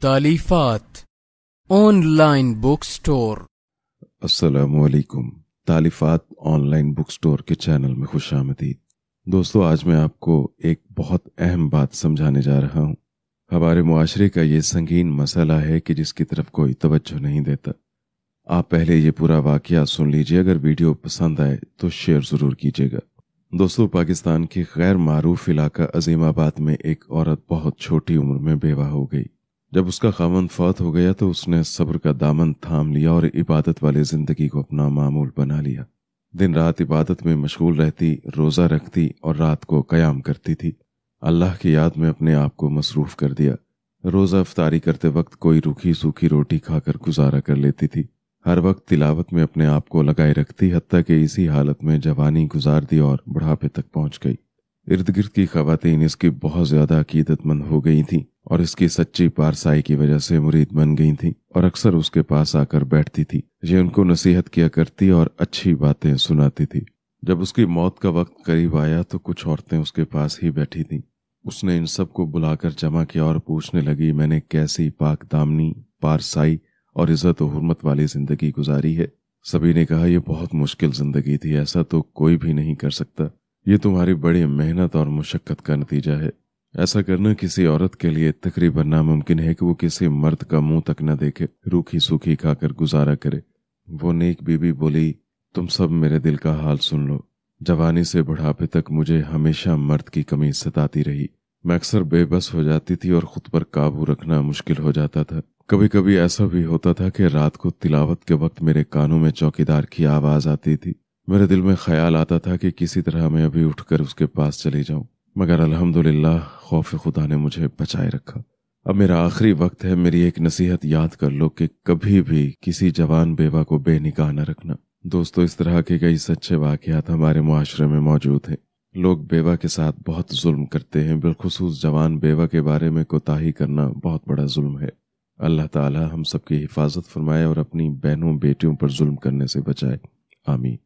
तालीफात online book store. अस्सलामुअलैकुम। तालीफात online book store के channel में खुशामदीद। दोस्तों, आज मैं आपको एक बहुत अहम बात समझाने जा रहा हूँ। हमारे मुआशरे का ये संगीन मसला है कि जिसकी तरफ कोई तवज्जो नहीं देता। आप पहले ये पूरा वाकया सुन लीजिए। अगर वीडियो पसंद आए तो शेयर ज़रूर कीजिएगा। दोस्तों, पाकिस्तान के गैर मारूफ इलाका अजीमाबाद में एक औरत बहुत छोटी उम्र में बेवा हो गई। जब उसका खामंद फौत हो गया तो उसने सब्र का दामन थाम लिया और इबादत वाली जिंदगी को अपना मामूल बना लिया। दिन रात इबादत में मशगूल रहती, रोज़ा रखती और रात को क़याम करती थी। अल्लाह की याद में अपने आप को मसरूफ़ कर दिया। रोज़ा इफ्तारी करते वक्त कोई रूखी सूखी रोटी खाकर गुजारा कर लेती थी। हर वक्त तिलावत में अपने आप को लगाए रखती, हत्ता कि इसी हालत में जवानी गुजार दी और बुढ़ापे तक पहुंच गई। इर्द गिर्द की खवातीन इसकी बहुत ज्यादा अकीदतमंद हो गई थीं और इसकी सच्ची पारसाई की वजह से मुरीद बन गई थीं और अक्सर उसके पास आकर बैठती थी। ये उनको नसीहत किया करती और अच्छी बातें सुनाती थी। जब उसकी मौत का वक्त करीब आया तो कुछ औरतें उसके पास ही बैठी थीं। उसने इन सब को बुलाकर जमा किया और पूछने लगी, मैंने कैसी पाक दामनी, पारसाई और इज्जत और हुर्मत वाली जिंदगी गुजारी है। सभी ने कहा, यह बहुत मुश्किल जिंदगी थी, ऐसा तो कोई भी नहीं कर सकता। ये तुम्हारी बड़ी मेहनत और मुशक्कत का नतीजा है। ऐसा करना किसी औरत के लिए तकरीबन नामुमकिन है कि वो किसी मर्द का मुंह तक न देखे, रूखी सूखी खाकर गुजारा करे। वो नेक बीबी बोली, तुम सब मेरे दिल का हाल सुन लो। जवानी से बुढ़ापे तक मुझे हमेशा मर्द की कमी सताती रही। मैं अक्सर बेबस हो जाती थी और खुद पर काबू रखना मुश्किल हो जाता था। कभी कभी ऐसा भी होता था कि रात को तिलावत के वक्त मेरे कानों में चौकीदार की आवाज आती थी। मेरे दिल में ख्याल आता था कि किसी तरह मैं अभी उठकर उसके पास चली जाऊं, मगर अल्हम्दुलिल्लाह खौफ खुदा ने मुझे बचाए रखा। अब मेरा आखिरी वक्त है। मेरी एक नसीहत याद कर लो कि कभी भी किसी जवान बेवा को बेनिकाह न रखना। दोस्तों, इस तरह के कई सच्चे वाकयात हमारे मुआशरे में मौजूद हैं। लोग बेवा के साथ बहुत जुल्म करते हैं। बिलखुसूस जवान बेवा के बारे में कोताही करना बहुत बड़ा जुल्म है। अल्लाह ताला हम सबकी हिफाजत फरमाए और अपनी बहनों बेटियों पर जुल्म करने से बचाए। आमीन।